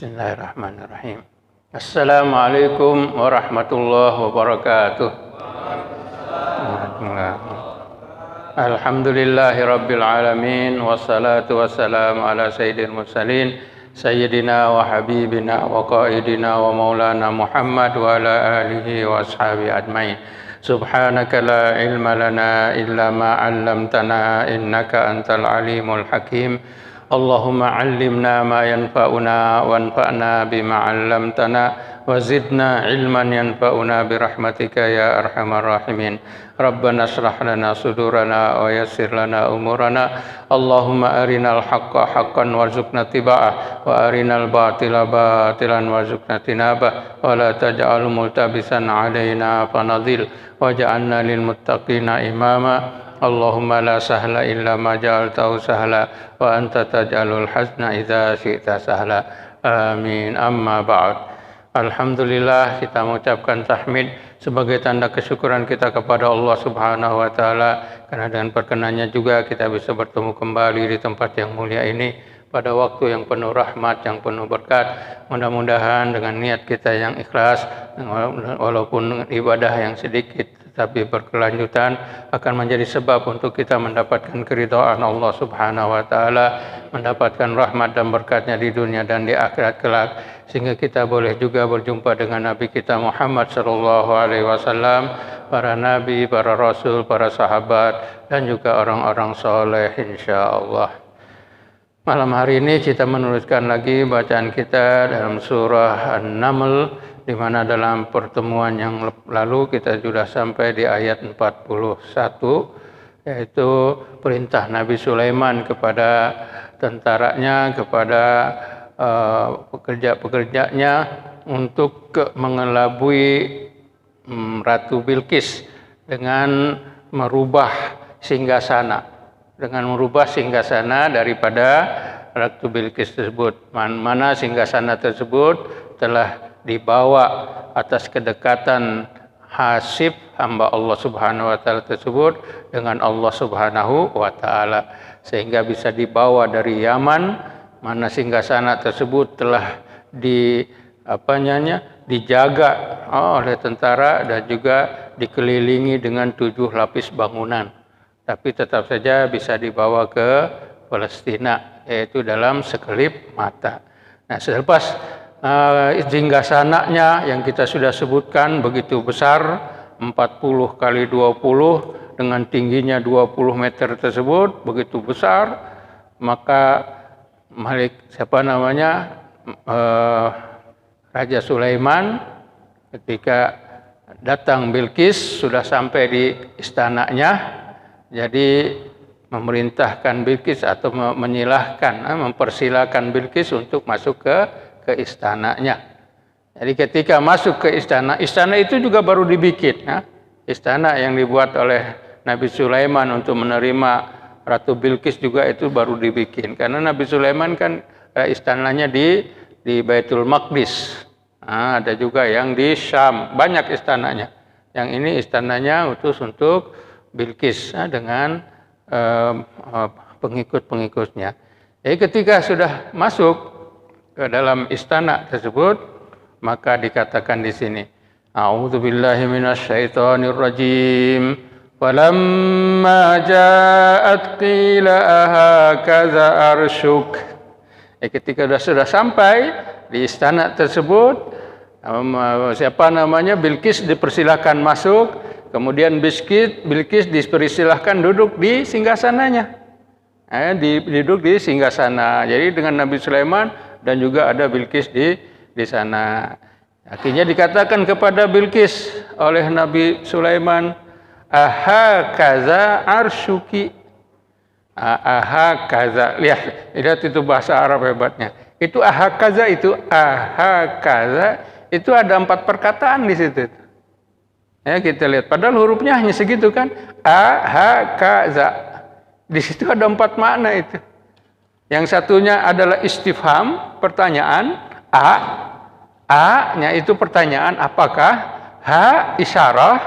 Bismillahirrahmanirrahim. Assalamualaikum warahmatullahi wabarakatuh. Alhamdulillahi rabbil alamin. Wassalatu wassalamu ala sayyidil mursalin sayyidina wa habibina wa qaidina wa maulana Muhammad wa ala alihi wa ashabihi ajmain. Subhanaka la ilma lana illa ma 'allamtana innaka antal alimul hakim. Allahumma 'allimna ma yanfa'una wanfa'na bima 'allamtana wa zidna ilman yanfa'una birahmatika ya arhamar rahimin. Rabbana shrah lana sudurana wa yassir lana umurana. Allahumma arinal haqqa haqqan warzuqna tiba'ah wa arinal batila batilan warzuqna tinabah wa la taj'al multabisan 'alaina fanadhil waj'alna lil muttaqina imama. Allahumma la sahla illa ma ja'altahu sahla wa anta taj'alul hazna idza syi'ta sahla. Amin. Amma ba'd. Alhamdulillah, kita mengucapkan tahmid sebagai tanda kesyukuran kita kepada Allah Subhanahu wa taala karena dengan perkenannya juga kita bisa bertemu kembali di tempat yang mulia ini pada waktu yang penuh rahmat, yang penuh berkat. Mudah-mudahan dengan niat kita yang ikhlas, walaupun ibadah yang sedikit tapi berkelanjutan akan menjadi sebab untuk kita mendapatkan keridhaan Allah Subhanahu wa taala, mendapatkan rahmat dan berkatnya di dunia dan di akhirat kelak, sehingga kita boleh juga berjumpa dengan Nabi kita Muhammad sallallahu alaihi wasallam, para nabi, para rasul, para sahabat dan juga orang-orang soleh insyaallah. Malam hari ini kita meneruskan lagi bacaan kita dalam surah An-Naml, di mana dalam pertemuan yang lalu kita sudah sampai di ayat 41, yaitu perintah Nabi Sulaiman kepada tentaranya, kepada pekerja-pekerjanya untuk mengelabui Ratu Bilqis dengan merubah singgasana. Dengan merubah singgasana daripada Ratu Bilqis tersebut. Mana singgasana tersebut telah dibawa atas kedekatan Hasib, hamba Allah Subhanahu wa taala tersebut dengan Allah Subhanahu wa taala, sehingga bisa dibawa dari Yaman, mana singgasana tersebut telah dijaga oleh tentara dan juga dikelilingi dengan 7 lapis bangunan, tapi tetap saja bisa dibawa ke Palestina, yaitu dalam sekelip mata. Nah, selepas singgasananya yang kita sudah sebutkan begitu besar, 40 kali 20 dengan tingginya 20 meter tersebut begitu besar, maka Raja Sulaiman ketika datang Bilqis sudah sampai di istananya, jadi memerintahkan Bilqis atau mempersilahkan Bilqis untuk masuk ke istananya. Jadi ketika masuk ke istana itu juga baru dibikin. Istana yang dibuat oleh Nabi Sulaiman untuk menerima Ratu Bilqis juga itu baru dibikin. Karena Nabi Sulaiman kan istananya di Baitul Maqdis. Ada juga yang di Syam, banyak istananya. Yang ini istananya khusus untuk Bilqis dengan pengikut-pengikutnya. Jadi ketika sudah masuk ke dalam istana tersebut, maka dikatakan di sini, A'udzubillahi minasyaitonir rajim. Falamma ja'at qila ahakaza arsyuk. Ketika sudah sampai di istana tersebut, Bilqis dipersilahkan masuk, kemudian Bilqis dipersilahkan duduk di singgasananya. Duduk di singgasana. Jadi dengan Nabi Sulaiman dan juga ada Bilqis di sana. Akhirnya dikatakan kepada Bilqis oleh Nabi Sulaiman, ahakaza arsyuki. Ahakaza. Lihat itu bahasa Arab hebatnya. Itu ahakaza itu ada 4 perkataan di situ. Ya, kita lihat. Padahal hurufnya hanya segitu kan. Ahakaza. Di situ ada 4 makna itu. Yang satunya adalah istifham, pertanyaan. A-nya itu pertanyaan apakah. Ha isyarah,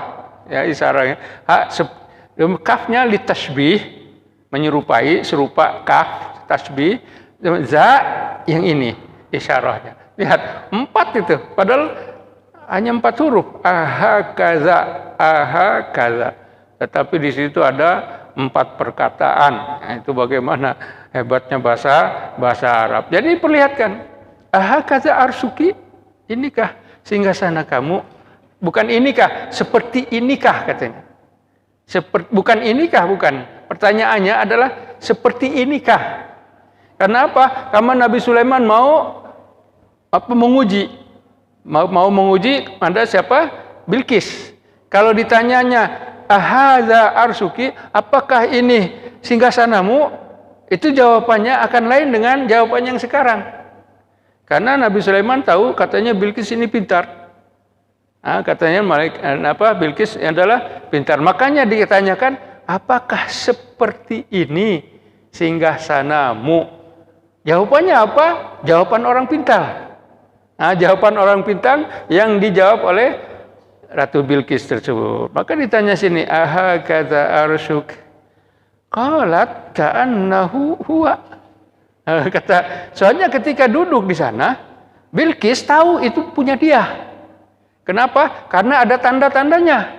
ya isyarahnya. Kafnya litasbih, menyerupai, serupa kaf, tasbih. Za yang ini isyarahnya. Lihat, 4 itu. Padahal hanya 4 huruf. Ahakaza, ahakaza. Tetapi di situ ada 4 perkataan. Nah, itu bagaimana hebatnya bahasa Arab. Jadi perlihatkan, ahakaza arsuki, inikah singgasana kamu? Bukan inikah, seperti inikah katanya. Bukan inikah, bukan. Pertanyaannya adalah seperti inikah. Karena apa? Karena Nabi Sulaiman mau menguji. Mau menguji pada siapa? Bilqis. Kalau ditanyanya, ahadza arsuki, apakah ini singgasanamu? Itu jawabannya akan lain dengan jawaban yang sekarang. Karena Nabi Sulaiman tahu katanya Bilqis ini pintar. Katanya Bilqis adalah pintar. Makanya ditanyakan, apakah seperti ini singgasanamu? Jawabannya apa? Jawaban orang pintar. Jawaban orang pintar yang dijawab oleh Ratu Bilqis tersebut. Maka ditanya sini, aha kata arsyuk, qalat ka'annahu huwa. Soalnya ketika duduk di sana, Bilqis tahu itu punya dia. Kenapa? Karena ada tanda-tandanya.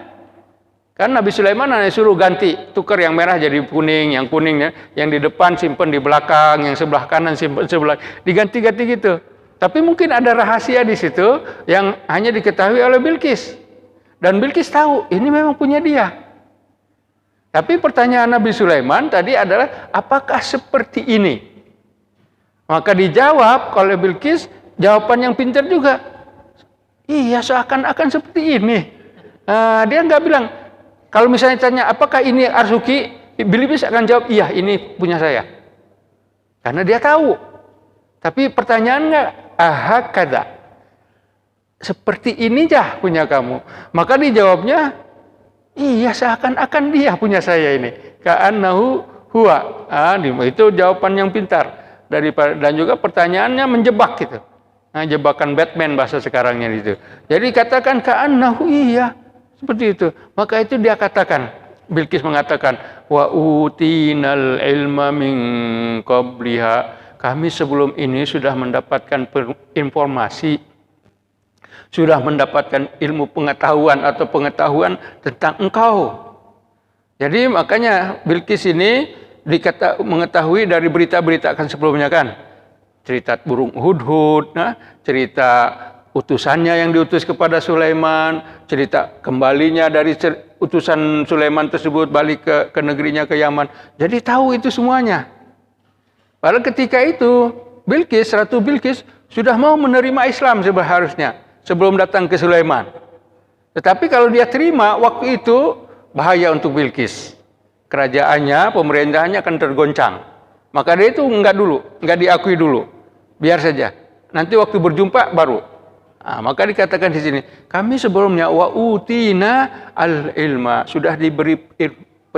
Kan Nabi Sulaiman suruh ganti, tukar yang merah jadi kuning, yang kuningnya yang di depan simpen di belakang, yang sebelah kanan simpen sebelah, diganti-ganti gitu. Tapi mungkin ada rahasia di situ yang hanya diketahui oleh Bilqis. Dan Bilqis tahu ini memang punya dia. Tapi pertanyaan Nabi Sulaiman tadi adalah, apakah seperti ini? Maka dijawab oleh Bilqis jawaban yang pintar juga. Iya, seakan-akan seperti ini. Dia nggak bilang, kalau misalnya tanya apakah ini arsuki, Bilqis akan jawab, iya ini punya saya. Karena dia tahu. Tapi pertanyaannya, ahakadza, seperti ini jah punya kamu. Maka dijawabnya, iya seakan-akan dia punya saya ini. Ka'annahu huwa. Itu jawaban yang pintar. Dan juga pertanyaannya menjebak gitu. Jebakan Batman bahasa sekarangnya itu. Jadi katakan ka'annahu, iya seperti itu. Maka itu dia katakan, Bilqis mengatakan, wa utinal ilma min qabliha. Kami sebelum ini sudah mendapatkan informasi, sudah mendapatkan ilmu pengetahuan atau pengetahuan tentang engkau. Jadi makanya Bilqis ini mengetahui dari berita-berita kan sebelumnya kan. Cerita burung hudhud, cerita utusannya yang diutus kepada Sulaiman, cerita kembalinya dari utusan Sulaiman tersebut balik ke negerinya ke Yaman. Jadi tahu itu semuanya. Padahal ketika itu Ratu Bilqis sudah mau menerima Islam seharusnya sebelum datang ke Sulaiman. Tetapi kalau dia terima waktu itu bahaya untuk Bilqis. Kerajaannya, pemerintahannya akan tergoncang. Maka dia itu enggak diakui dulu. Biar saja. Nanti waktu berjumpa baru. Maka dikatakan di sini, kami sebelumnya wa utina al-ilma, sudah diberi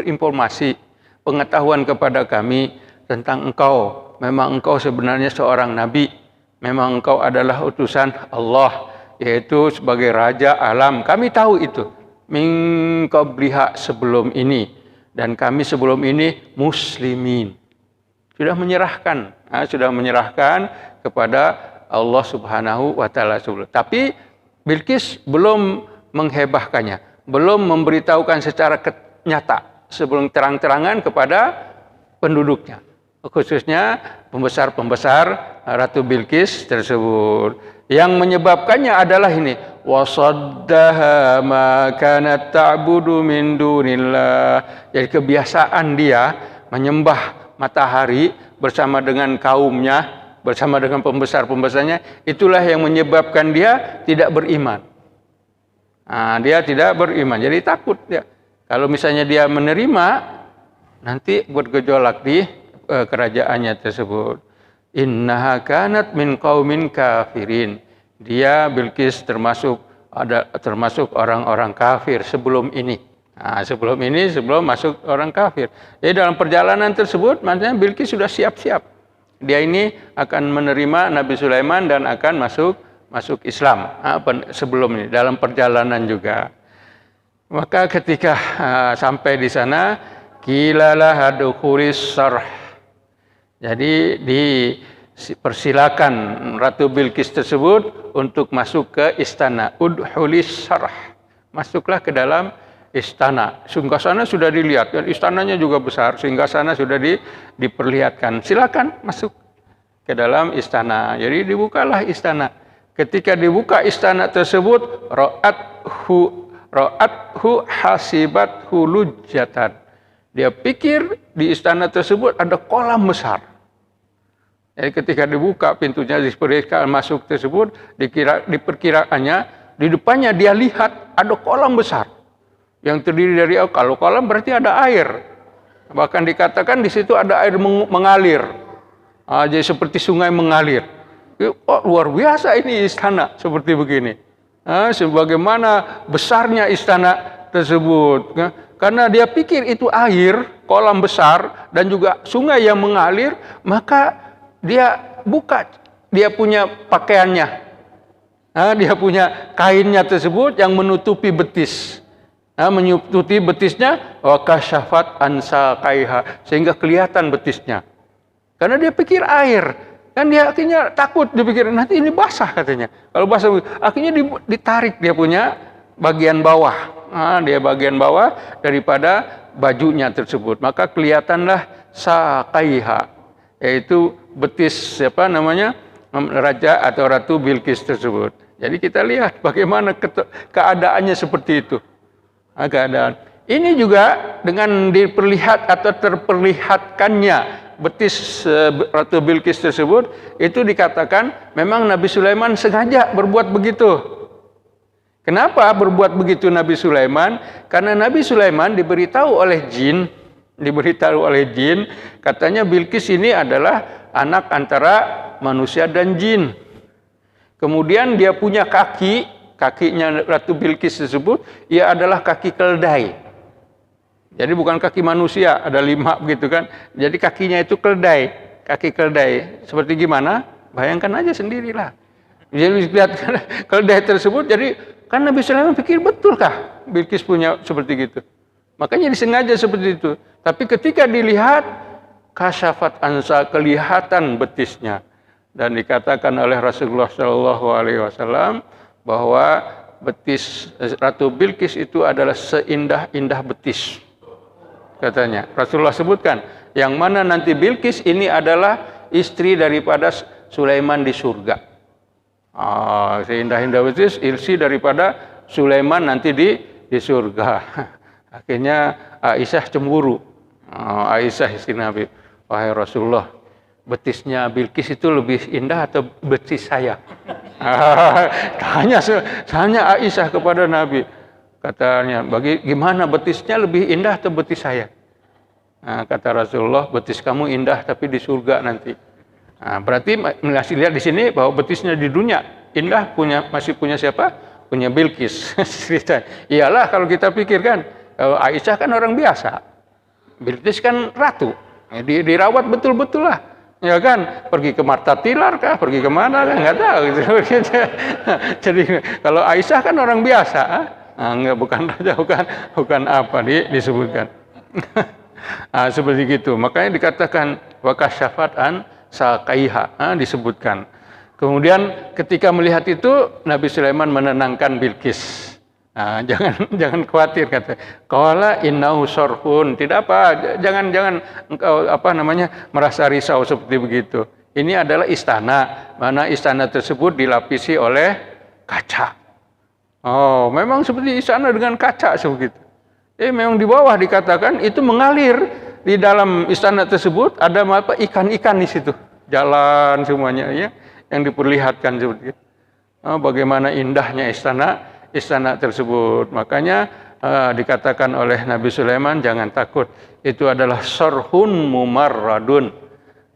informasi, pengetahuan kepada kami tentang engkau. Memang engkau sebenarnya seorang nabi. Memang engkau adalah utusan Allah, yaitu sebagai raja alam. Kami tahu itu. Min qabliha, sebelum ini. Dan kami sebelum ini muslimin. Sudah menyerahkan kepada Allah Subhanahu wa taala. Tapi Bilqis belum menghebahkannya, belum memberitahukan secara nyata sebelum terang-terangan kepada penduduknya. Khususnya pembesar-pembesar Ratu Bilqis tersebut. Yang menyebabkannya adalah ini, wasaddaha ma kanat ta'budu min dunillah. Jadi kebiasaan dia menyembah matahari bersama dengan kaumnya, bersama dengan pembesar-pembesarnya, itulah yang menyebabkan dia tidak beriman. Dia tidak beriman, jadi takut dia. Kalau misalnya dia menerima, nanti bergejolak di kerajaannya tersebut. Innaha kanat min qaumin kafirin. Dia Bilqis termasuk orang-orang kafir sebelum ini. Sebelum masuk orang kafir. Jadi dalam perjalanan tersebut, maksudnya Bilqis sudah siap-siap. Dia ini akan menerima Nabi Sulaiman dan akan masuk Islam sebelum ini, dalam perjalanan juga. Maka ketika sampai di sana, qilalah adkhulis sarh. Jadi persilakan Ratu Bilqis tersebut untuk masuk ke istana. Udhulis sarh, masuklah ke dalam istana. Singgasana sudah dilihat, dan istananya juga besar. Singgasana sudah diperlihatkan. Silakan masuk ke dalam istana. Jadi dibukalah istana. Ketika dibuka istana tersebut, ra'athu hasibathu lujjatan. Dia pikir di istana tersebut ada kolam besar. Jadi ketika dibuka pintunya, diperlihatkan masuk tersebut, diperkirakannya di depannya dia lihat ada kolam besar yang terdiri dari, kalau kolam berarti ada air. Bahkan dikatakan di situ ada air mengalir. Jadi seperti sungai mengalir. Oh, luar biasa ini istana seperti begini. Sebagaimana besarnya istana tersebut. Karena dia pikir itu air, kolam besar, dan juga sungai yang mengalir, maka dia buka, dia punya pakaiannya. Dia punya kainnya tersebut yang menutupi betis. Menutupi betisnya, wa kasyafat an saqaiha, sehingga kelihatan betisnya. Karena dia pikir air, kan dia akhirnya takut, dia pikir nanti ini basah katanya. Kalau basah, akhirnya ditarik dia punya bagian bawah. Dia bagian bawah daripada bajunya tersebut. Maka kelihatanlah saqaiha, yaitu betis Raja atau Ratu Bilqis tersebut. Jadi kita lihat bagaimana keadaannya seperti itu. Keadaan ini juga dengan diperlihat atau terperlihatkannya betis Ratu Bilqis tersebut, itu dikatakan memang Nabi Sulaiman sengaja berbuat begitu. Kenapa berbuat begitu Nabi Sulaiman? Karena Nabi Sulaiman diberitahu oleh jin, katanya Bilqis ini adalah anak antara manusia dan jin. Kemudian dia punya kakinya Ratu Bilqis tersebut, ia adalah kaki keledai. Jadi bukan kaki manusia, ada 5 begitu kan. Jadi kakinya itu keledai, kaki keledai. Seperti gimana? Bayangkan aja sendirilah. Jadi lihat keledai tersebut, jadi kan Nabi Sulaiman pikir betulkah Bilqis punya seperti gitu. Makanya disengaja seperti itu. Tapi ketika dilihat, kasyafat ansa, kelihatan betisnya. Dan dikatakan oleh Rasulullah SAW bahwa betis Ratu Bilqis itu adalah seindah-indah betis. Katanya, Rasulullah sebutkan, yang mana nanti Bilqis ini adalah istri daripada Sulaiman di surga. Seindah-indah betis, istri daripada Sulaiman nanti di surga. Akhirnya Aisyah cemburu. Aisyah istri Nabi, wahai Rasulullah, betisnya Bilqis itu lebih indah atau betis saya? Tanya Aisyah kepada Nabi. Katanya, gimana betisnya lebih indah atau betis saya? Kata Rasulullah, betis kamu indah tapi di surga nanti. Berarti masih lihat di sini bahwa betisnya di dunia indah, masih punya siapa? Punya Bilqis. Iyalah kalau kita pikirkan, Aisyah kan orang biasa, Bilqis kan ratu, dirawat betul-betul lah. Ya kan, pergi ke Marta Tilar kah, pergi kemana kan, nggak tahu gitu. Jadi kalau Aisyah kan orang biasa, enggak, bukan raja, bukan apa disebutkan. Seperti gitu. Makanya dikatakan wa kasyafat an saqaiha, disebutkan. Kemudian ketika melihat itu, Nabi Sulaiman menenangkan Bilqis. Jangan khawatir, kata. Qala innahu sarhun. Tidak apa, jangan engkau merasa risau seperti begitu. Ini adalah istana, mana istana tersebut dilapisi oleh kaca. Memang seperti istana dengan kaca seperti itu. Memang di bawah dikatakan itu mengalir, di dalam istana tersebut ada ikan-ikan di situ. Jalan semuanya ya, yang diperlihatkan seperti itu. Bagaimana indahnya istana tersebut. Makanya dikatakan oleh Nabi Sulaiman, jangan takut, itu adalah sarhun mumarradun,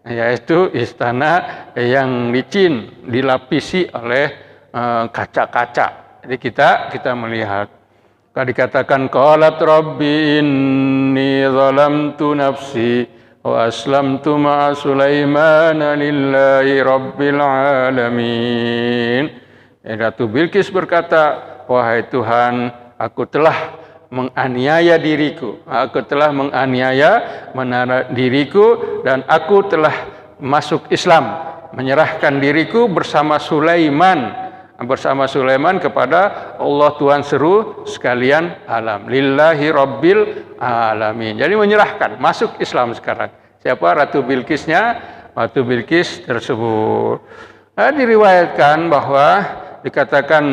yaitu istana yang licin, dilapisi oleh kaca-kaca. Jadi kita melihat. Dikatakan qalat rabbi inni zalamtu nafsi wa aslamtu ma'a Sulaiman lillahi rabbil alamin. Ratu Bilqis berkata, wahai Tuhan, aku telah menganiaya diriku. Aku telah menganiaya diriku dan aku telah masuk Islam menyerahkan diriku bersama Sulaiman kepada Allah Tuhan seru sekalian alam. Lillahi Rabbil Alamin. Jadi menyerahkan, masuk Islam sekarang. Siapa Ratu Bilqisnya? Ratu Bilqis tersebut. Diriwayatkan bahwa dikatakan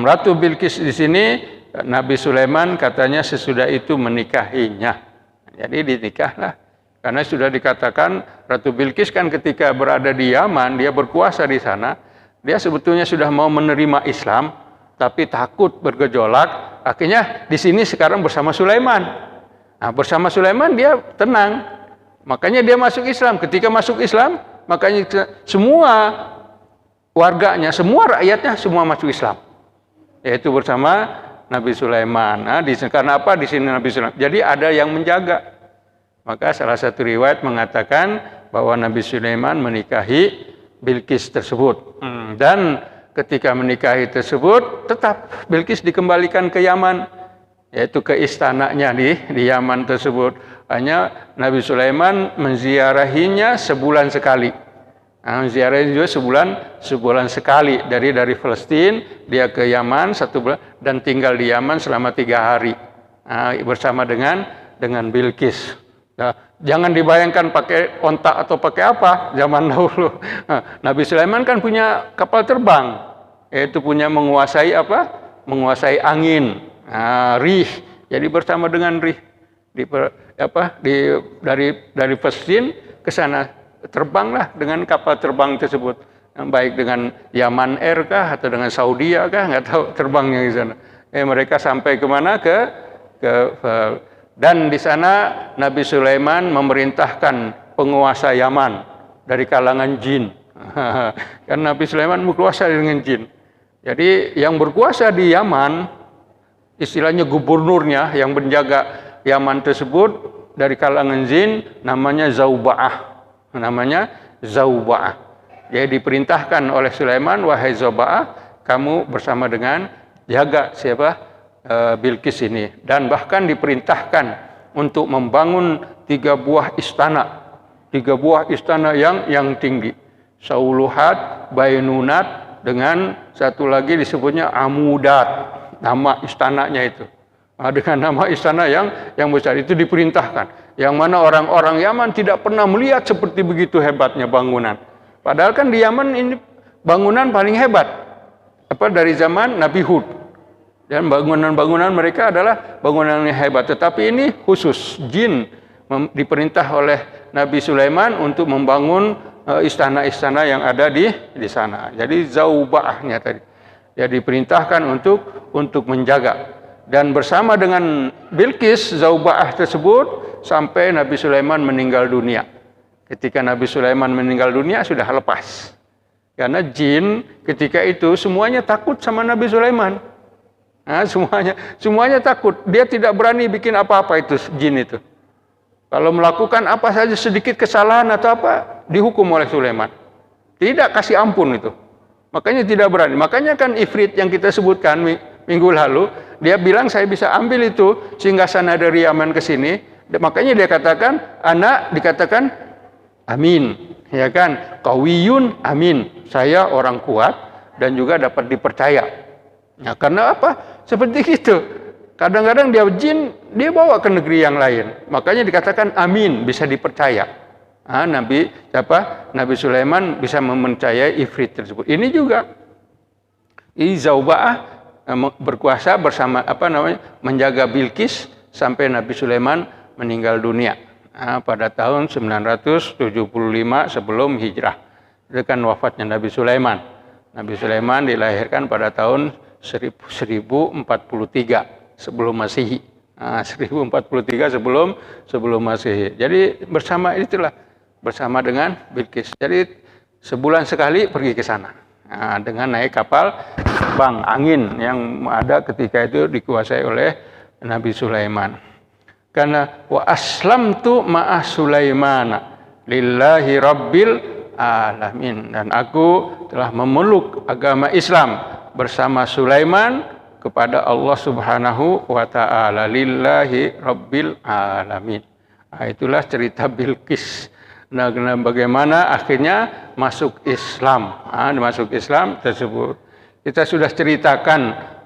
Ratu Bilqis di sini Nabi Sulaiman katanya sesudah itu menikahinya. Jadi dinikahlah. Karena sudah dikatakan Ratu Bilqis kan ketika berada di Yaman, dia berkuasa di sana. Dia sebetulnya sudah mau menerima Islam, tapi takut bergejolak. Akhirnya di sini sekarang bersama Sulaiman. Nah, bersama Sulaiman dia tenang. Makanya dia masuk Islam. Ketika masuk Islam, makanya semua warganya, semua rakyatnya, semua masuk Islam. Yaitu bersama Nabi Sulaiman. Nah, karena apa di sini Nabi Sulaiman? Jadi ada yang menjaga. Maka salah satu riwayat mengatakan bahwa Nabi Sulaiman menikahi Bilqis tersebut. Dan ketika menikahi tersebut, tetap Bilqis dikembalikan ke Yaman, yaitu ke istananya di Yaman tersebut. Hanya Nabi Sulaiman menziarahinya sebulan sekali. Menziarahi juga sebulan sekali dari Palestina dia ke Yaman 1 bulan dan tinggal di Yaman selama 3 hari bersama dengan Bilqis. Nah, jangan dibayangkan pakai ontak atau pakai apa zaman dahulu. Nabi Sulaiman kan punya kapal terbang, yaitu punya menguasai angin, rih. Jadi bersama dengan rih dari Palestina ke sana terbanglah dengan kapal terbang tersebut. Baik dengan Yaman Air kah atau dengan Saudi kah, nggak tahu terbangnya di sana. Mereka sampai kemana dan di sana Nabi Sulaiman memerintahkan penguasa Yaman dari kalangan jin. Karena Nabi Sulaiman berkuasa dengan jin. Jadi yang berkuasa di Yaman, istilahnya gubernurnya yang menjaga Yaman tersebut dari kalangan jin, namanya Zauba'ah. Jadi diperintahkan oleh Sulaiman, wahai Zauba'ah, kamu bersama dengan jaga siapa? Bilqis ini, dan bahkan diperintahkan untuk membangun 3 buah istana yang tinggi, Sauluhat, Bainunat, dengan satu lagi disebutnya Amudat, nama istananya itu. Dengan nama istana yang besar itu diperintahkan, yang mana orang-orang Yaman tidak pernah melihat seperti begitu hebatnya bangunan. Padahal kan di Yaman ini bangunan paling hebat dari zaman Nabi Hud. Dan bangunan-bangunan mereka adalah bangunan yang hebat. Tetapi ini khusus jin diperintah oleh Nabi Sulaiman untuk membangun istana-istana yang ada di sana. Jadi Zauba'ahnya tadi. Dia diperintahkan untuk menjaga. Dan bersama dengan Bilqis, Zauba'ah tersebut sampai Nabi Sulaiman meninggal dunia. Ketika Nabi Sulaiman meninggal dunia sudah lepas. Karena jin ketika itu semuanya takut sama Nabi Sulaiman. Semuanya takut. Dia tidak berani bikin apa-apa itu jin itu. Kalau melakukan apa saja sedikit kesalahan atau apa, dihukum oleh Sulaiman. Tidak kasih ampun itu. Makanya tidak berani. Makanya kan Ifrit yang kita sebutkan minggu lalu, dia bilang saya bisa ambil itu singgasana dari Yaman ke sini. Makanya dia katakan, dikatakan amin. Ya kan? Qawiyun amin. Saya orang kuat dan juga dapat dipercaya. Nah, karena apa? Seperti itu. Kadang-kadang dia jin, dia bawa ke negeri yang lain. Makanya dikatakan amin, bisa dipercaya. Nabi Sulaiman bisa mempercayai Ifrit tersebut. Ini juga Zauba'ah berkuasa bersama menjaga Bilqis sampai Nabi Sulaiman meninggal dunia pada tahun 975 sebelum hijrah. Itu kan wafatnya Nabi Sulaiman. Nabi Sulaiman dilahirkan pada tahun 1043 sebelum Masehi. 1043 sebelum Masehi. Jadi bersama dengan Bilqis. Jadi sebulan sekali pergi ke sana. Dengan naik kapal terbang angin yang ada ketika itu dikuasai oleh Nabi Sulaiman. Karena wa aslamtu ma'a Sulaimana lillahi rabbil alamin, dan aku telah memeluk agama Islam bersama Sulaiman kepada Allah Subhanahu wa taala, lillahi rabbil alamin. Itulah cerita Bilqis. Nah, bagaimana akhirnya masuk Islam. Masuk Islam tersebut. Kita sudah ceritakan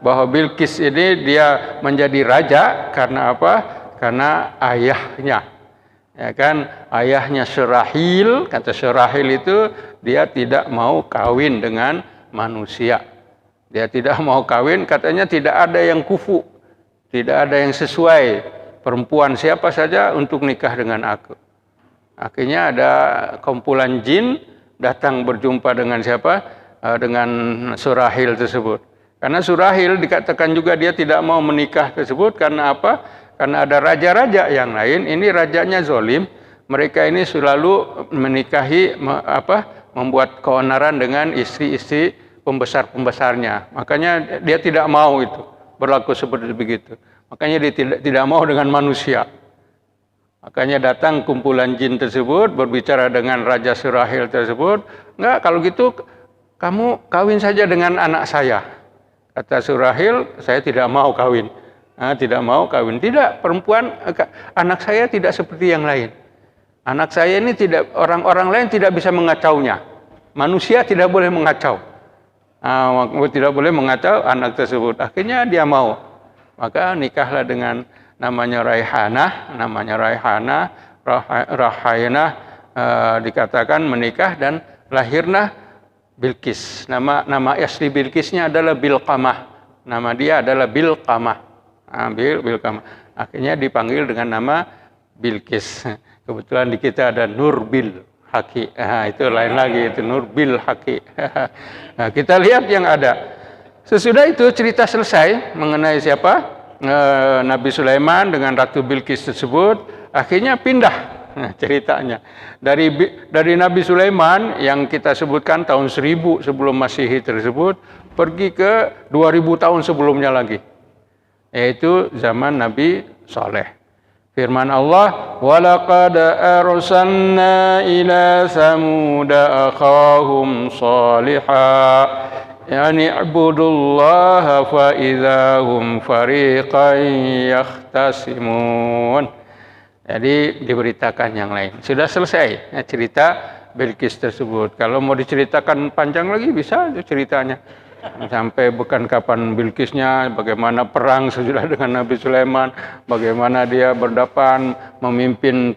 bahwa Bilqis ini dia menjadi raja karena apa? Karena ayahnya. Ya kan, ayahnya Syarahil, kata Syarahil itu dia tidak mau kawin dengan manusia. Dia tidak mau kawin, katanya tidak ada yang kufu, tidak ada yang sesuai perempuan siapa saja untuk nikah dengan aku. Akhirnya ada kumpulan jin datang berjumpa dengan siapa? Dengan Syarahil tersebut. Karena Syarahil dikatakan juga dia tidak mau menikah tersebut karena apa? Karena ada raja-raja yang lain, ini rajanya zolim. Mereka ini selalu menikahi, membuat keonaran dengan istri-istri pembesar-pembesarnya. Makanya dia tidak mau itu berlaku seperti begitu. Makanya dia tidak mau dengan manusia. Makanya datang kumpulan jin tersebut berbicara dengan Raja Syarahil tersebut. Enggak, kalau gitu kamu kawin saja dengan anak saya. Kata Syarahil, saya tidak mau kawin. Tidak mau kawin. Tidak, perempuan, anak saya tidak seperti yang lain. Anak saya ini tidak, orang-orang lain tidak bisa mengacaunya. Manusia tidak boleh mengacau. Tidak boleh mengacau anak tersebut. Akhirnya dia mau. Maka nikahlah dengan namanya Rahayanah, dikatakan menikah dan lahirlah Bilqis. Nama asli Bilqisnya adalah Bilqamah. Nama dia adalah Bilqamah. Bilqamah. Akhirnya dipanggil dengan nama Bilqis. Kebetulan di kita ada Nurbil Haki. Itu lain lagi, itu Nurbil Haki. Nah, kita lihat yang ada. Sesudah itu cerita selesai mengenai siapa? Nabi Sulaiman dengan Ratu Bilqis tersebut. Akhirnya pindah ceritanya. Dari Nabi Sulaiman yang kita sebutkan tahun 1000 sebelum Masehi tersebut, pergi ke 2000 tahun sebelumnya lagi. Yaitu zaman Nabi Saleh. Firman Allah, وَلَقَدْ أَرْسَلْنَا إِلَى ثَمُودَ أَخَاهُمْ صَالِحًا يعني اعبدوا الله فإذا هم فريقا يختصمون. Jadi diberitakan yang lain. Sudah selesai cerita Bilqis tersebut. Kalau mau diceritakan panjang lagi bisa ceritanya. Sampai bukan kapan Bilqisnya, bagaimana perang sesudah dengan Nabi Sulaiman, bagaimana dia berdapan memimpin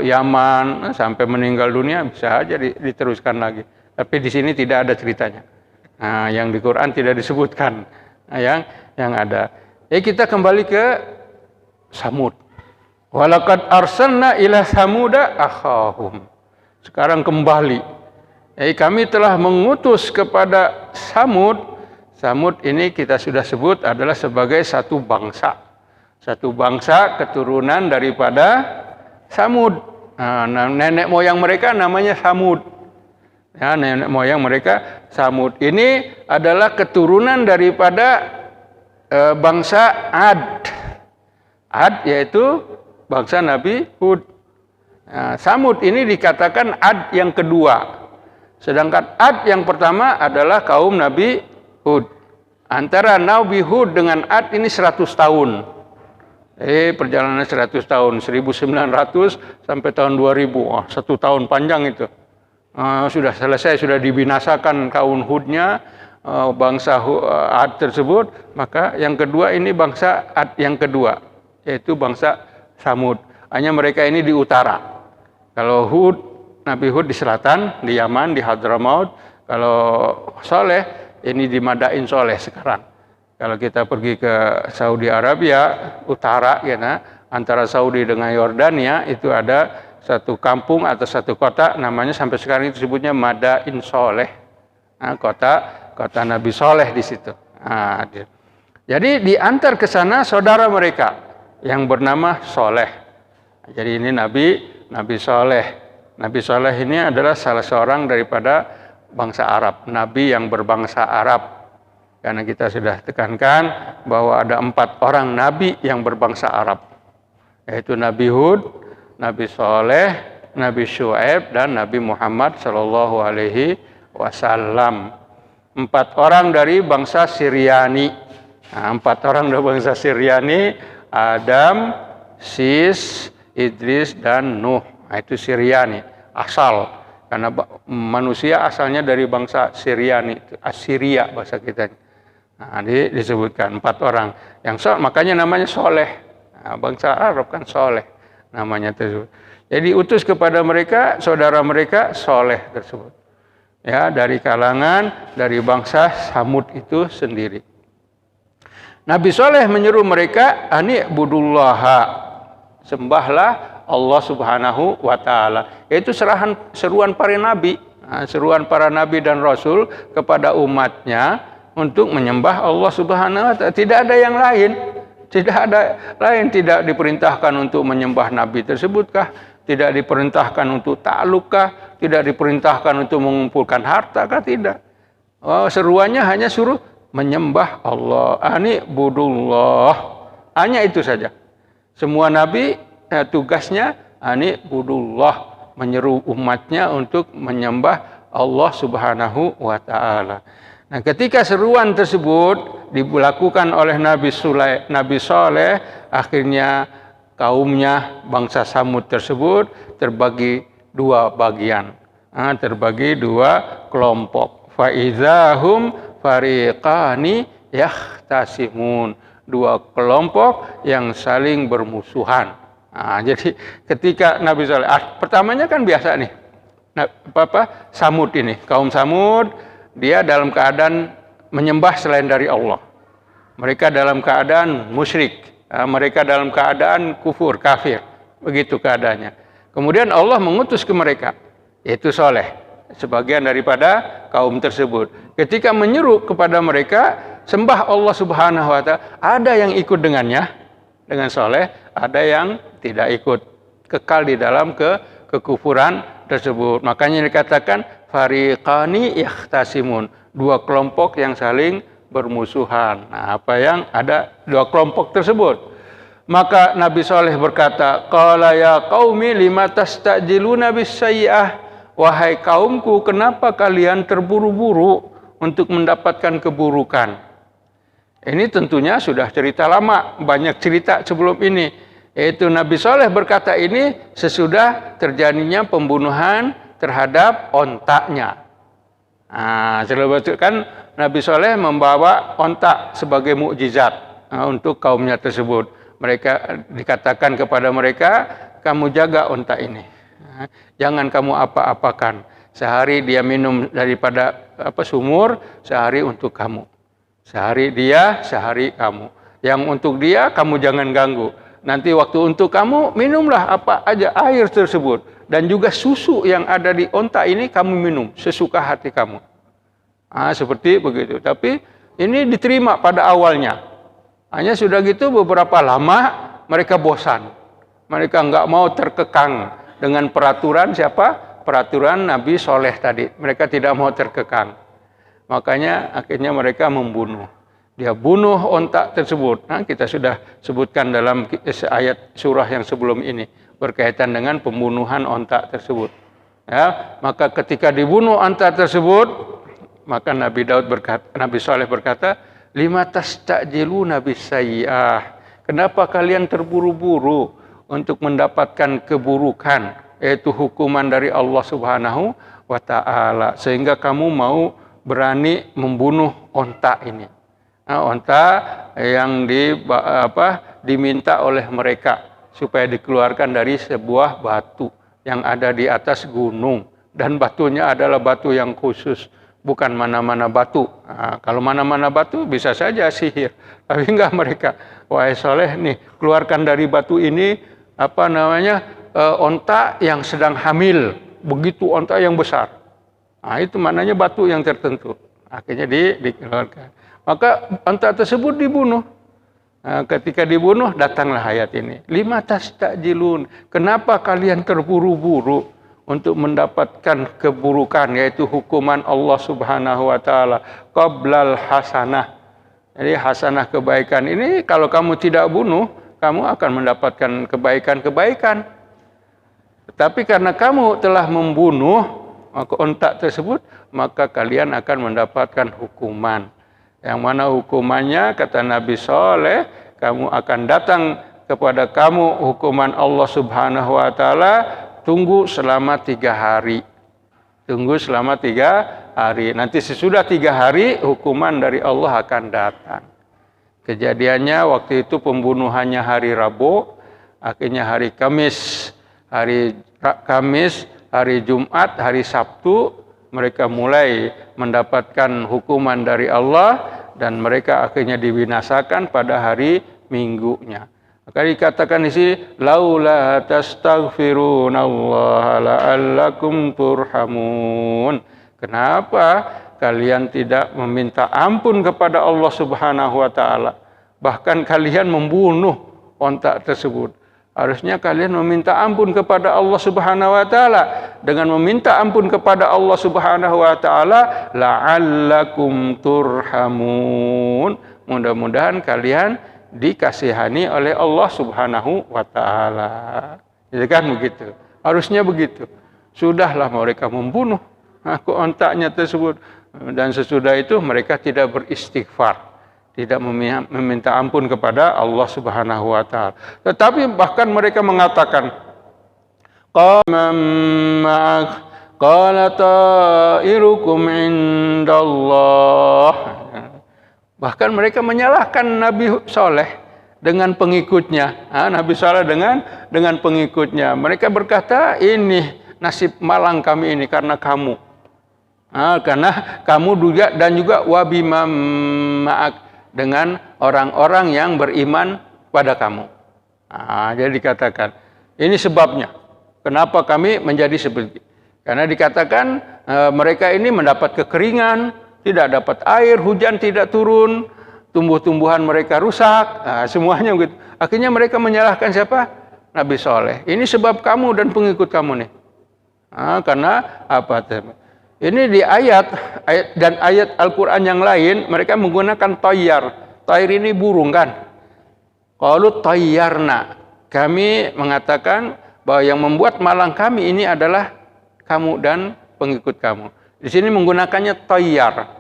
Yaman sampai meninggal dunia, bisa aja diteruskan lagi. Tapi di sini tidak ada ceritanya. Yang di Quran tidak disebutkan. Yang ada. Kita kembali ke Samud. Walaqad arsalna ila samuda akhahum. Sekarang kembali. Kami telah mengutus kepada Samud. Samud ini kita sudah sebut adalah sebagai satu bangsa. Satu bangsa keturunan daripada Samud. Nenek moyang mereka namanya Samud. Nenek moyang mereka Samud. Ini adalah keturunan daripada bangsa Ad. Ad yaitu bangsa Nabi Hud. Samud ini dikatakan Ad yang kedua. Sedangkan Ad yang pertama adalah kaum Nabi Hud. Antara Nabi Hud dengan Ad ini 100 tahun. Perjalanan 100 tahun. 1900 sampai tahun 2000. 1 tahun panjang itu. Sudah selesai, sudah dibinasakan kaum Hudnya, bangsa Ad tersebut. Maka yang kedua ini bangsa Ad yang kedua, yaitu bangsa Samud. Hanya mereka ini di utara. Kalau Nabi Hud di selatan, di Yaman, di Hadramaut. Kalau Saleh ini di Madain Saleh sekarang. Kalau kita pergi ke Saudi Arabia utara, antara Saudi dengan Yordania itu ada satu kampung atau satu kota, namanya sampai sekarang itu disebutnya Madain Saleh. Kota Nabi Saleh di situ. Jadi diantar ke sana saudara mereka yang bernama Saleh. Jadi ini Nabi Saleh. Nabi Saleh ini adalah salah seorang daripada bangsa Arab, nabi yang berbangsa Arab. Karena kita sudah tekankan bahwa ada 4 orang nabi yang berbangsa Arab, yaitu Nabi Hud, Nabi Saleh, Nabi Syuaib, dan Nabi Muhammad Shallallahu Alaihi Wasallam. 4 orang dari bangsa Syriani. 4 orang dari bangsa Syriani, Adam, Sis, Idris, dan Nuh. Itu Syriani. asal. Karena manusia asalnya dari bangsa Syriani, Assyria bahasa kita. Nah, disebutkan 4 orang yang makanya namanya soleh. Nah, bangsa Arab kan soleh namanya tersebut. Jadi utus kepada mereka, saudara mereka soleh tersebut. Ya, dari kalangan dari bangsa Samud itu sendiri. Nabi Soleh menyeru mereka, ani budullaha, sembahlah Allah Subhanahu wa Ta'ala. Itu seruan para nabi, seruan para nabi dan rasul kepada umatnya untuk menyembah Allah Subhanahu wa Ta'ala. Tidak ada yang lain. Tidak diperintahkan untuk menyembah nabi tersebutkah? Tidak diperintahkan untuk taklukah? Tidak diperintahkan untuk mengumpulkan harta kah? Tidak. Seruannya hanya suruh menyembah Allah. Ani budullah. Hanya itu saja. Semua nabi tugasnya ani budullah, menyeru umatnya untuk menyembah Allah Subhanahu wa Ta'ala. Nah, ketika seruan tersebut dilakukan oleh Nabi Saleh, akhirnya kaumnya bangsa Samud tersebut terbagi 2 bagian. Terbagi 2 kelompok. Fa idzahum fariqani yahtasimun. 2 kelompok yang saling bermusuhan. Jadi ketika Nabi Saleh, pertamanya kan biasa nih, Samud ini, kaum Samud, dia dalam keadaan menyembah selain dari Allah. Mereka dalam keadaan musyrik, mereka dalam keadaan kufur, kafir, begitu keadaannya. Kemudian Allah mengutus ke mereka, yaitu Saleh, sebagian daripada kaum tersebut. Ketika menyeru kepada mereka, sembah Allah Subhanahu wa Ta'ala, ada yang ikut dengannya, dengan Saleh, ada yang tidak ikut, kekal di dalam kekufuran tersebut. Makanya dikatakan fariqani yahtasimun, 2 kelompok yang saling bermusuhan. Nah, apa yang ada 2 kelompok tersebut? Maka Nabi Saleh berkata, qala ya qaumi lima tastajiluna bis-sayyi'ah, wahai kaumku, kenapa kalian terburu-buru untuk mendapatkan keburukan? Ini tentunya sudah cerita lama, banyak cerita sebelum ini. Yaitu Nabi Saleh berkata ini sesudah terjadinya pembunuhan terhadap ontaknya. Kan Nabi Saleh membawa ontak sebagai mukjizat untuk kaumnya tersebut. Mereka dikatakan kepada mereka, kamu jaga ontak ini. Jangan kamu apa-apakan. Sehari dia minum daripada sumur, sehari untuk kamu. Sehari dia, sehari kamu. Yang untuk dia, kamu jangan ganggu. Nanti waktu untuk kamu, minumlah apa aja air tersebut. Dan juga susu yang ada di onta ini, kamu minum sesuka hati kamu. Seperti begitu. Tapi ini diterima pada awalnya. Hanya sudah gitu beberapa lama, mereka bosan. Mereka enggak mau terkekang dengan peraturan siapa? Peraturan Nabi Saleh tadi. Mereka tidak mau terkekang. Makanya akhirnya mereka membunuh. Dia bunuh ontak tersebut. Kita sudah sebutkan dalam ayat surah yang sebelum ini berkaitan dengan pembunuhan ontak tersebut. Ya, maka ketika dibunuh ontak tersebut, maka Nabi Saleh berkata, lima tastajiluna bis-sayyi'ah. Kenapa kalian terburu-buru untuk mendapatkan keburukan, yaitu hukuman dari Allah Subhanahu wa Ta'ala, sehingga kamu mau berani membunuh onta ini. Onta yang diminta oleh mereka supaya dikeluarkan dari sebuah batu yang ada di atas gunung, dan batunya adalah batu yang khusus, bukan mana-mana batu. Kalau mana-mana batu bisa saja sihir, tapi enggak mereka. Wahai Saleh nih, keluarkan dari batu ini onta yang sedang hamil, begitu onta yang besar. Itu mananya batu yang tertentu. Akhirnya dikeluarkan. Maka onta tersebut dibunuh. Ketika dibunuh, datanglah ayat ini. Lima tastajilun. Kenapa kalian terburu-buru untuk mendapatkan keburukan, yaitu hukuman Allah Subhanahu wa Ta'ala, qablal hasanah. Jadi hasanah kebaikan ini kalau kamu tidak bunuh, kamu akan mendapatkan kebaikan-kebaikan. Tapi karena kamu telah membunuh ontak tersebut, maka kalian akan mendapatkan hukuman. Yang mana hukumannya, kata Nabi Saleh, kamu akan datang kepada kamu hukuman Allah Subhanahu wa Ta'ala tunggu selama 3 hari. Tunggu selama 3 hari. Nanti sesudah 3 hari hukuman dari Allah akan datang. Kejadiannya waktu itu pembunuhannya hari Rabu, akhirnya hari Kamis, hari Jumat, hari Sabtu mereka mulai mendapatkan hukuman dari Allah dan mereka akhirnya dibinasakan pada hari Minggunya. Maka dikatakan di sini laula tastaghfirunallaha la'allakum turhamun. Kenapa kalian tidak meminta ampun kepada Allah Subhanahu wa taala? Bahkan kalian membunuh onta tersebut. Harusnya kalian meminta ampun kepada Allah Subhanahu wa taala. Dengan meminta ampun kepada Allah Subhanahu wa taala la'allakum turhamun. Mudah-mudahan kalian dikasihani oleh Allah Subhanahu wa taala. Jadi kan begitu. Harusnya begitu. Sudahlah mereka membunuh ontaknya tersebut dan sesudah itu mereka tidak beristighfar, tidak meminta ampun kepada Allah Subhanahu wa taala. Tetapi bahkan mereka mengatakan qala ta'irukum indallah. Bahkan mereka menyalahkan Nabi Saleh dengan pengikutnya. Nabi Saleh dengan pengikutnya. Mereka berkata, ini nasib malang kami ini karena kamu. Karena kamu juga wabima ma'ak dengan orang-orang yang beriman pada kamu. Jadi dikatakan, ini sebabnya. Kenapa kami menjadi seperti ini? Karena dikatakan mereka ini mendapat kekeringan, tidak dapat air, hujan tidak turun, tumbuh-tumbuhan mereka rusak, semuanya begitu. Akhirnya mereka menyalahkan siapa? Nabi Saleh. Ini sebab kamu dan pengikut kamu nih. Karena apa? Ini di ayat dan ayat Al-Quran yang lain, mereka menggunakan tayyar. Tayyar ini burung kan? Qalu tayyarna. Kami mengatakan bahwa yang membuat malang kami ini adalah kamu dan pengikut kamu. Di sini menggunakannya tayyar,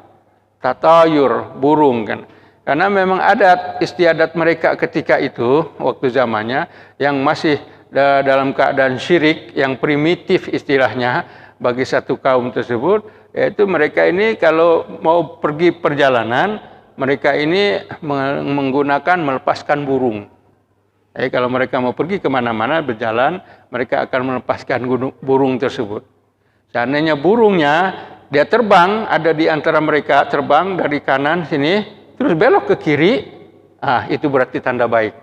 tatayur, burung kan. Karena memang adat istiadat mereka ketika itu, waktu zamannya, yang masih dalam keadaan syirik, yang primitif istilahnya bagi satu kaum tersebut, yaitu mereka ini kalau mau pergi perjalanan, mereka ini menggunakan melepaskan burung. Jadi kalau mereka mau pergi kemana-mana berjalan, mereka akan melepaskan burung tersebut. Seandainya burungnya dia terbang, ada di antara mereka, terbang dari kanan sini, terus belok ke kiri, itu berarti tanda baik.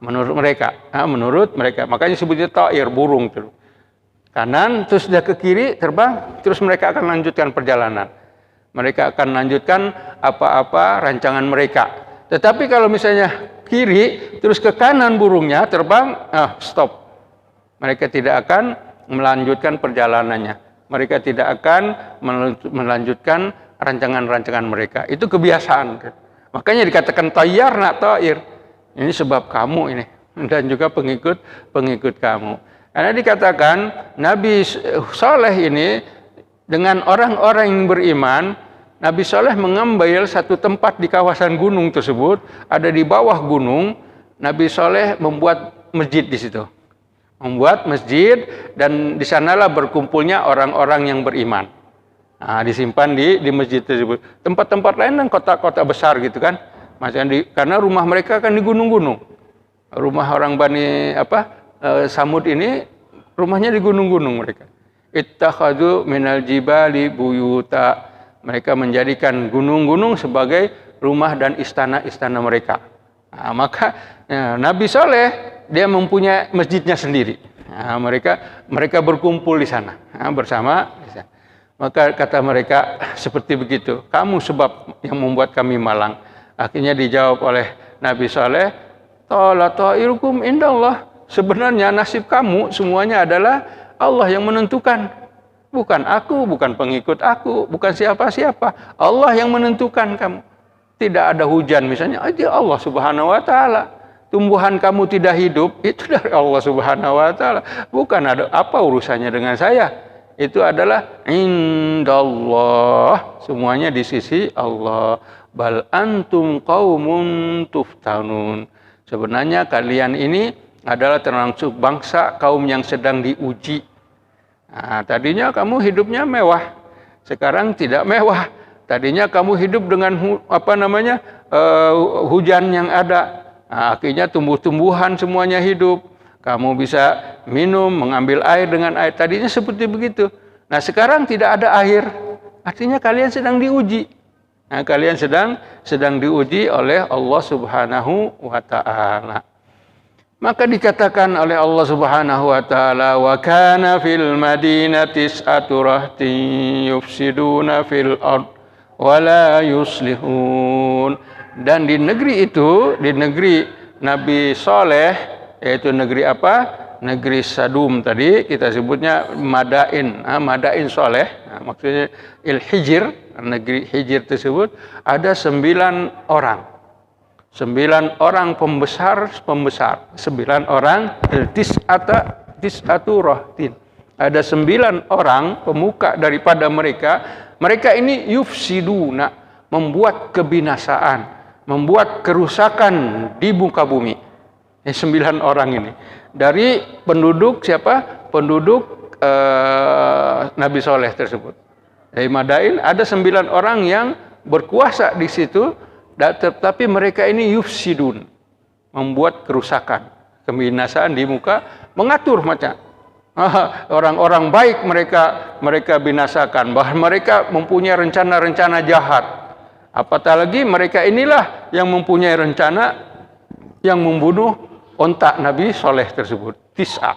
Menurut mereka, makanya sebutnya ta'ir, burung terus. Kanan, terus dia ke kiri, terbang, terus mereka akan lanjutkan perjalanan. Mereka akan lanjutkan apa-apa rancangan mereka. Tetapi kalau misalnya kiri, terus ke kanan burungnya, terbang, stop. Mereka tidak akan melanjutkan perjalanannya. Mereka tidak akan melanjutkan rancangan-rancangan mereka. Itu kebiasaan. Makanya dikatakan tayyar nak ta'ir. Ini sebab kamu ini. Dan juga pengikut kamu. Karena dikatakan Nabi Saleh ini dengan orang-orang yang beriman, Nabi Saleh mengambil satu tempat di kawasan gunung tersebut, ada di bawah gunung. Nabi Saleh membuat masjid di situ. Membuat masjid dan di sanalah berkumpulnya orang-orang yang beriman. Disimpan di masjid tersebut. Tempat-tempat lain kan kota-kota besar gitu kan. Karena rumah mereka kan di gunung-gunung. Rumah orang Bani Samud ini rumahnya di gunung-gunung mereka. Ittakhadhu minal jibali buyuta. Mereka menjadikan gunung-gunung sebagai rumah dan istana-istana mereka. Maka Nabi Saleh dia mempunyai masjidnya sendiri. Mereka berkumpul di sana bersama. Maka kata mereka seperti begitu. Kamu sebab yang membuat kami malang. Akhirnya dijawab oleh Nabi Saleh, "Ta'ala ta'irukum indallah." Sebenarnya nasib kamu semuanya adalah Allah yang menentukan. Bukan aku, bukan pengikut aku, bukan siapa-siapa. Allah yang menentukan kamu. Tidak ada hujan misalnya, aja Allah Subhanahu wa taala. Tumbuhan kamu tidak hidup, itu dari Allah Subhanahu wa taala. Bukan ada apa urusannya dengan saya. Itu adalah indallah. Semuanya di sisi Allah. Bal antum qaumun tuftanun. Sebenarnya kalian ini adalah termasuk bangsa kaum yang sedang diuji. Nah, tadinya kamu hidupnya mewah, sekarang tidak mewah. Tadinya kamu hidup dengan hujan yang ada. Nah, akhirnya tumbuh-tumbuhan semuanya hidup. Kamu bisa minum, mengambil air dengan air. Tadinya seperti begitu. Nah, sekarang tidak ada air. Artinya kalian sedang diuji. Nah, kalian sedang diuji oleh Allah Subhanahu wa taala. Maka dikatakan oleh Allah Subhanahu wa taala, wa kana fil madinati tis'atu rahtin yufsiduna fil ard wa la yuslihun. Dan di negeri itu, di negeri Nabi Saleh, yaitu negeri apa? Negeri Sadum tadi kita sebutnya Madain, Madain Saleh. Nah, maksudnya Il-Hijr, negeri Hijr tersebut ada 9 orang. 9 orang pembesar, 9 orang tis'atu rahtin. Ada 9 orang pemuka daripada mereka. Mereka ini yufsiduna, membuat kebinasaan, membuat kerusakan di muka bumi. 9 orang ini. Dari penduduk siapa? Penduduk Nabi Saleh tersebut. Dari Madain ada 9 orang yang berkuasa di situ. Tetapi mereka ini yufsidun, membuat kerusakan, kebinasaan di muka, mengatur macam orang-orang baik mereka binasakan, bahkan mereka mempunyai rencana-rencana jahat. Apatah lagi mereka inilah yang mempunyai rencana yang membunuh onta Nabi Saleh tersebut, Tis'a.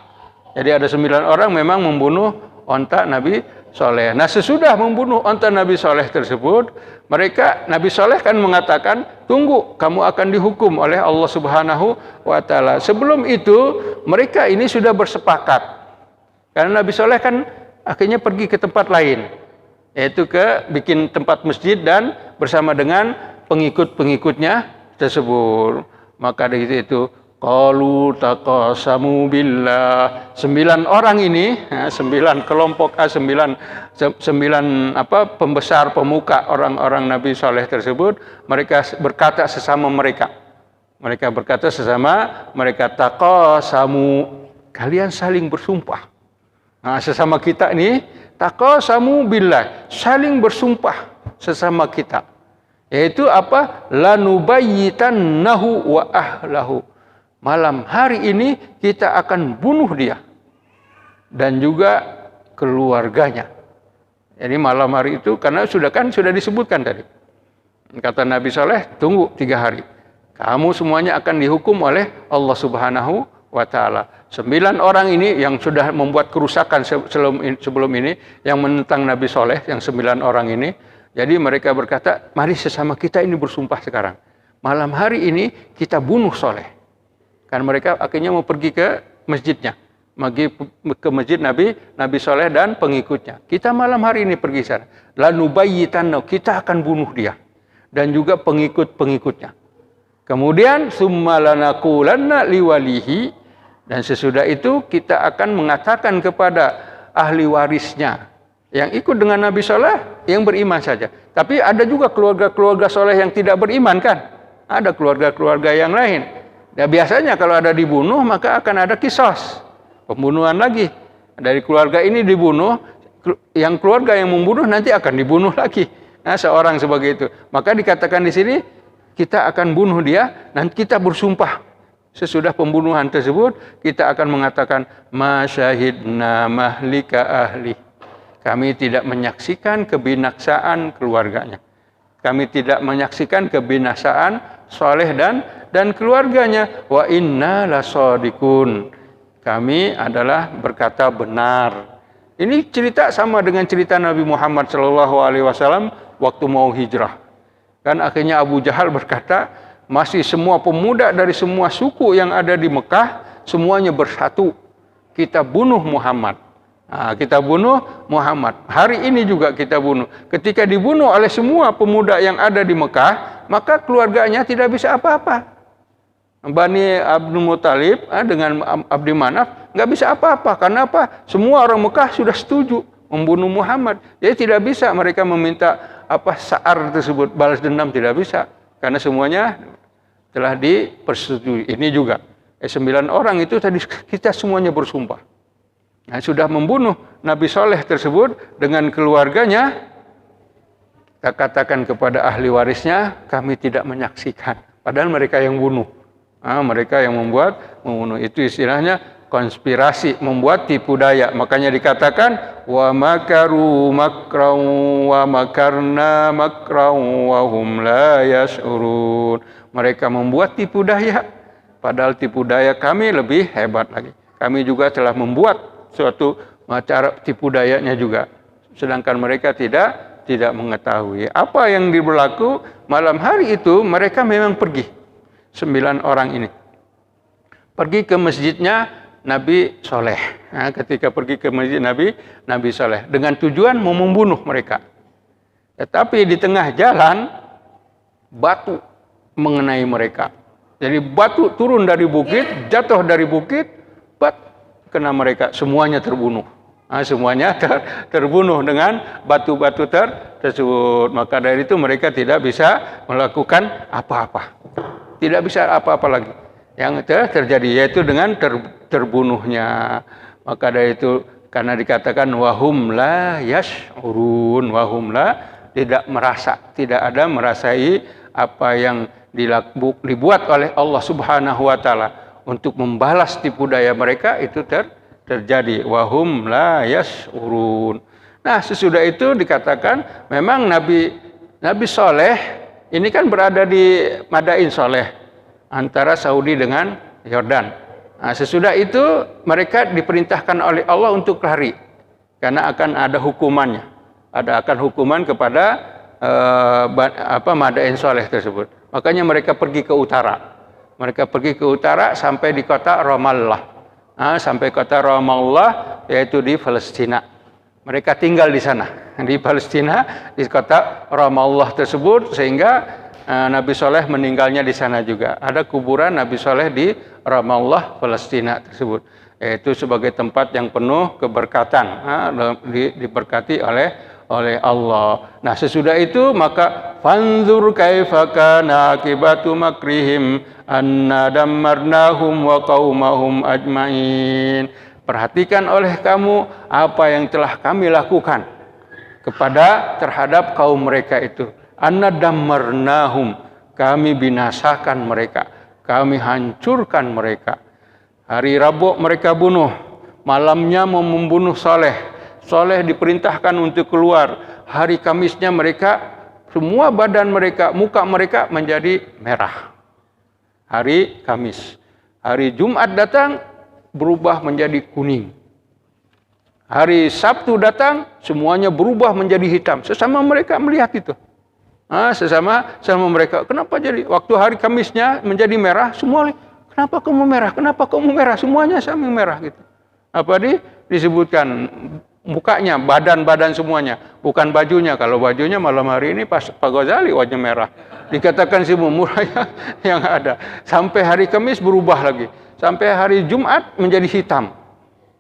Jadi ada 9 orang memang membunuh onta Nabi Saleh. Nah, sesudah membunuh onta Nabi Saleh tersebut, Nabi Saleh kan mengatakan, tunggu, kamu akan dihukum oleh Allah Subhanahu wa taala. Sebelum itu, mereka ini sudah bersepakat. Karena Nabi Saleh kan akhirnya pergi ke tempat lain, yaitu ke bikin tempat masjid dan bersama dengan pengikut-pengikutnya tersebut. Maka dari itu, qalu taqasamu billah. 9 orang ini, 9 kelompok, 9 pembesar pemuka orang-orang Nabi Saleh tersebut, mereka berkata sesama mereka. Mereka berkata sesama mereka, taqasamu, kalian saling bersumpah. Nah, sesama kita ini taqasamu billah, saling bersumpah sesama kita. Yaitu apa? Lanubayyitannahu wa ahlahu. Malam hari ini kita akan bunuh dia dan juga keluarganya. Jadi malam hari itu, karena sudah disebutkan tadi. Kata Nabi Saleh, tunggu 3 hari. Kamu semuanya akan dihukum oleh Allah Subhanahu wa taala. 9 orang ini yang sudah membuat kerusakan sebelum ini, yang menentang Nabi Saleh, yang 9 orang ini. Jadi mereka berkata, mari sesama kita ini bersumpah sekarang. Malam hari ini kita bunuh Saleh. Kan mereka akhirnya mau pergi ke masjidnya, ke masjid Nabi Saleh dan pengikutnya. Kita malam hari ini pergi sana. Lanubayyitannahu, kita akan bunuh dia dan juga pengikut-pengikutnya. Kemudian summa lanaqulanna liwalihi, dan sesudah itu kita akan mengatakan kepada ahli warisnya yang ikut dengan Nabi Saleh, yang beriman saja. Tapi ada juga keluarga-keluarga Saleh yang tidak beriman kan? Ada keluarga-keluarga yang lain. Ya, biasanya kalau ada dibunuh maka akan ada kisos, pembunuhan lagi. Dari keluarga ini dibunuh, yang keluarga yang membunuh nanti akan dibunuh lagi. Nah, seorang sebagai itu. Maka dikatakan di sini kita akan bunuh dia dan kita bersumpah. Sesudah pembunuhan tersebut kita akan mengatakan masyahidna mahlika ahli. Kami tidak menyaksikan kebinasaan keluarganya. Kami tidak menyaksikan kebinasaan Saleh dan keluarganya. Wa inna lasadiqun, kami adalah berkata benar. Ini cerita sama dengan cerita Nabi Muhammad SAW waktu mau hijrah. Kan akhirnya Abu Jahal berkata, masih semua pemuda dari semua suku yang ada di Mekah, semuanya bersatu. Kita bunuh Muhammad. Nah, kita bunuh Muhammad. Hari ini juga kita bunuh. Ketika dibunuh oleh semua pemuda yang ada di Mekah, maka keluarganya tidak bisa apa-apa. Bani Abdul Muthalib dengan Abdi Manaf nggak bisa apa-apa. Karena apa? Semua orang Mekah sudah setuju membunuh Muhammad. Jadi tidak bisa mereka meminta sa'ar tersebut, balas dendam, tidak bisa. Karena semuanya telah dipersetujui. Ini juga 9 orang itu tadi kita semuanya bersumpah. Nah, sudah membunuh Nabi Soleh tersebut dengan keluarganya, kita katakan kepada ahli warisnya, kami tidak menyaksikan. Padahal mereka yang bunuh. Mereka yang membunuh. Itu istilahnya konspirasi, membuat tipu daya. Makanya dikatakan wa makaru makran wa makarna makran wa hum la yash'urun. Mereka membuat tipu daya. Padahal tipu daya kami lebih hebat lagi. Kami juga telah membuat suatu cara tipu dayanya juga. Sedangkan mereka tidak mengetahui. Apa yang berlaku malam hari itu, mereka memang pergi. 9 orang ini. Pergi ke masjidnya Nabi Soleh. Nah, ketika pergi ke masjid Nabi Soleh. Dengan tujuan mau membunuh mereka. Tetapi di tengah jalan, batu mengenai mereka. Jadi batu turun dari bukit, jatuh dari bukit, kena mereka, semuanya terbunuh. Semuanya terbunuh dengan batu-batu tersebut. Maka dari itu mereka tidak bisa melakukan apa-apa. Tidak bisa apa-apa lagi. Yang terjadi yaitu dengan terbunuhnya. Maka dari itu karena dikatakan wahum la yash'urun, wahum la tidak merasa, tidak ada merasai apa yang dibuat oleh Allah Subhanahu wa taala untuk membalas tipu daya mereka itu terjadi wahum la yash'urun. Nah, sesudah itu dikatakan memang Nabi Soleh ini kan berada di Madain Soleh antara Saudi dengan Yordan. Nah, sesudah itu mereka diperintahkan oleh Allah untuk lari karena akan ada hukumannya. Akan hukuman kepada Madain Soleh tersebut. Makanya mereka pergi ke utara. Mereka pergi ke utara sampai di kota Ramallah. Sampai kota Ramallah yaitu di Palestina. Mereka tinggal di sana. Di Palestina, di kota Ramallah tersebut sehingga Nabi Soleh meninggalnya di sana juga. Ada kuburan Nabi Soleh di Ramallah, Palestina tersebut. Yaitu sebagai tempat yang penuh keberkatan. Diberkati oleh Allah. Nah, sesudah itu maka fanzur kaifa kana akibatu makrihim anna dammarnahum wa qaumahum ajmain. Perhatikan oleh kamu apa yang telah kami lakukan terhadap kaum mereka itu. Anna dammarnahum, kami binasakan mereka, kami hancurkan mereka. Hari Rabu mereka bunuh, malamnya mau membunuh Soleh. Soleh diperintahkan untuk keluar. Hari Kamisnya mereka, semua badan mereka, muka mereka menjadi merah. Hari Kamis. Hari Jumat datang, berubah menjadi kuning. Hari Sabtu datang, semuanya berubah menjadi hitam. Sesama mereka melihat itu. Sesama mereka. Kenapa jadi? Waktu hari Kamisnya menjadi merah, semua, kenapa kamu merah? Kenapa kamu merah? Semuanya sama merah gitu. Disebutkan mukanya, badan semuanya, bukan bajunya. Kalau bajunya malam hari ini Pak Ghazali wajah merah. Dikatakan si murah yang ada. Sampai hari Kamis berubah lagi. Sampai hari Jumat menjadi hitam.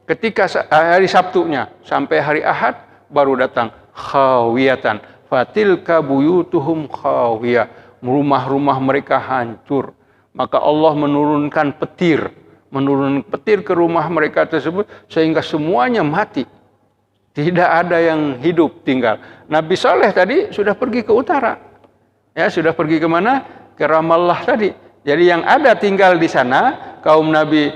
Ketika hari Sabtunya sampai hari Ahad baru datang khawiyatan. Fatilka buyutuhum khawiyah. Rumah-rumah mereka hancur. Maka Allah menurunkan petir ke rumah mereka tersebut sehingga semuanya mati. Tidak ada yang hidup tinggal. Nabi Soleh tadi sudah pergi ke utara. Ya, sudah pergi ke mana? Ke Ramallah tadi. Jadi yang ada tinggal di sana, kaum Nabi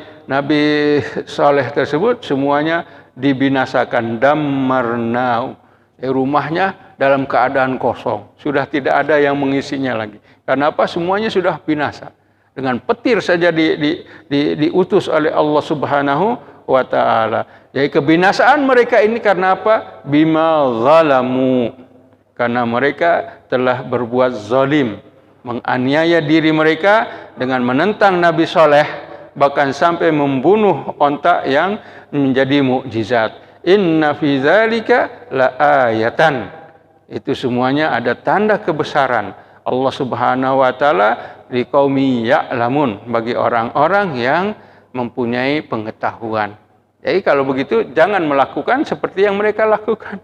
Soleh tersebut semuanya dibinasakan. Dammarnau. Rumahnya dalam keadaan kosong. Sudah tidak ada yang mengisinya lagi. Karena apa? Semuanya sudah binasa. Dengan petir saja diutus oleh Allah Subhanahu wa ta'ala. Jadi kebinasaan mereka ini karena apa? Bima zalamu. Karena mereka telah berbuat zalim. Menganiaya diri mereka dengan menentang Nabi Soleh. Bahkan sampai membunuh onta yang menjadi mukjizat. Inna fi dzalika la ayatan. Itu semuanya ada tanda kebesaran Allah Subhanahu wa ta'ala liqaumi ya'lamun, bagi orang-orang yang mempunyai pengetahuan. Jadi kalau begitu jangan melakukan seperti yang mereka lakukan.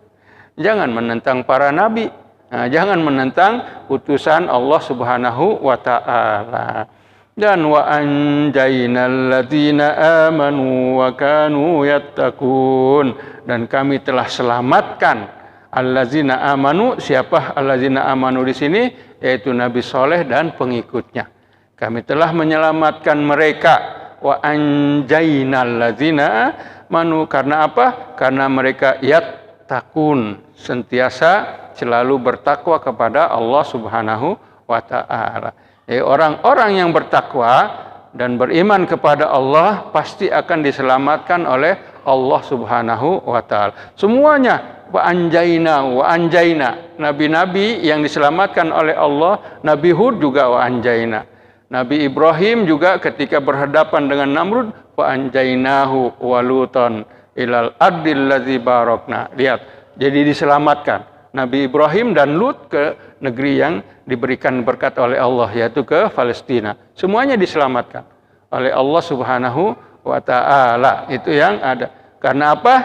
Jangan menentang para nabi, jangan menentang utusan Allah Subhanahu wa ta'ala. Dan wa anjainal ladzina amanu wa kanu yattaqun, dan kami telah selamatkan allazina amanu. Siapa allazina amanu di sini? Yaitu Nabi Saleh dan pengikutnya. Kami telah menyelamatkan mereka. Wa anjainal ladzina amanu, karena apa? Karena mereka yattaqun, sentiasa selalu bertakwa kepada Allah Subhanahu wa taala. Orang-orang yang bertakwa dan beriman kepada Allah pasti akan diselamatkan oleh Allah Subhanahu wa taala. Semuanya wa anjaina. Nabi-nabi yang diselamatkan oleh Allah, Nabi Hud juga wa anjaina. Nabi Ibrahim juga ketika berhadapan dengan Namrud, wa anjainahu wa lutan ilal ardil ladzi barakna. Lihat, jadi diselamatkan Nabi Ibrahim dan Lut ke negeri yang diberikan berkat oleh Allah, yaitu ke Palestina. Semuanya diselamatkan oleh Allah Subhanahu wa taala. Itu yang ada. Karena apa?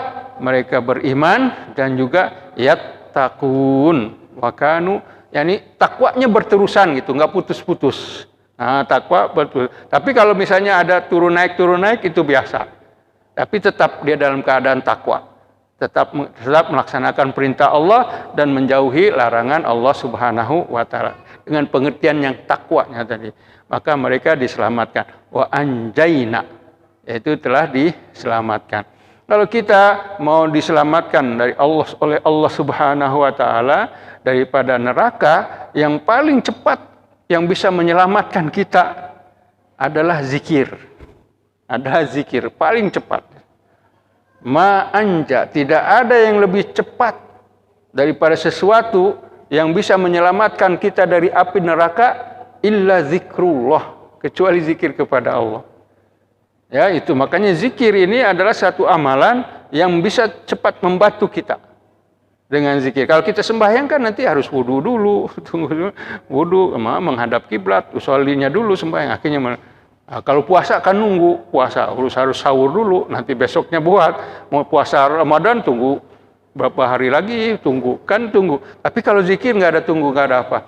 Mereka beriman dan juga yattaqun wa kanu, yakni takwanya berterusan gitu, enggak putus-putus. Nah, takwa betul. Tapi kalau misalnya ada turun naik itu biasa. Tapi tetap dia dalam keadaan takwa. Tetap melaksanakan perintah Allah dan menjauhi larangan Allah Subhanahu wa taala dengan pengertian yang takwanya tadi. Maka mereka diselamatkan. Wa anjaina, yaitu telah diselamatkan. Kalau kita mau diselamatkan dari Allah, oleh Allah Subhanahu wa taala daripada neraka, yang paling cepat yang bisa menyelamatkan kita adalah zikir. Adalah zikir paling cepat. Ma'anja, tidak ada yang lebih cepat daripada sesuatu yang bisa menyelamatkan kita dari api neraka illa zikrullah, kecuali zikir kepada Allah. Ya, itu makanya zikir ini adalah satu amalan yang bisa cepat membantu kita dengan zikir. Kalau kita sembahyang kan nanti harus wudu dulu, tunggu wudu, menghadap kiblat, usollinya dulu sembahyang, akhirnya kalau puasa kan nunggu puasa, harus sahur dulu, nanti besoknya buat. Mau puasa Ramadan tunggu berapa hari lagi, tunggu. Tapi kalau zikir nggak ada tunggu, nggak ada apa.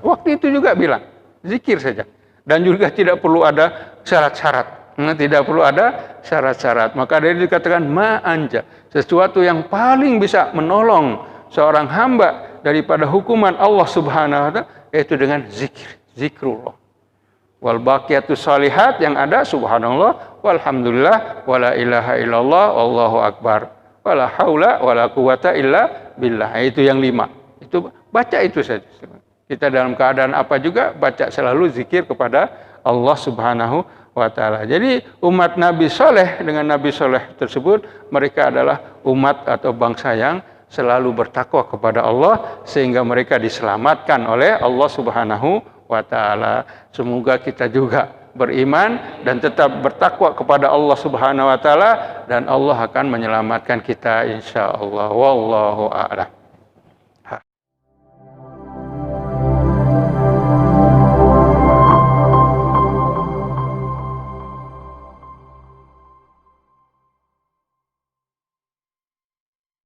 Waktu itu juga bilang zikir saja, dan juga tidak perlu ada syarat-syarat. Tidak perlu ada syarat-syarat. Maka dari dikatakan ma'anja, sesuatu yang paling bisa menolong seorang hamba daripada hukuman Allah Subhanahu wa taala, yaitu dengan zikir, zikrullah. Wal baqiyatus shalihat, yang ada subhanallah walhamdulillah wala ilaha illallah wallahu akbar wala haula wala quwata illa billah. Itu yang 5. Itu baca itu saja. Kita dalam keadaan apa juga baca selalu zikir kepada Allah Subhanahu wa taala. Jadi umat Nabi Saleh dengan Nabi Saleh tersebut, mereka adalah umat atau bangsa yang selalu bertakwa kepada Allah sehingga mereka diselamatkan oleh Allah Subhanahu wa ta'ala. Semoga kita juga beriman dan tetap bertakwa kepada Allah Subhanahu wa ta'ala, dan Allah akan menyelamatkan kita insyaallah. Wallahu a'lam.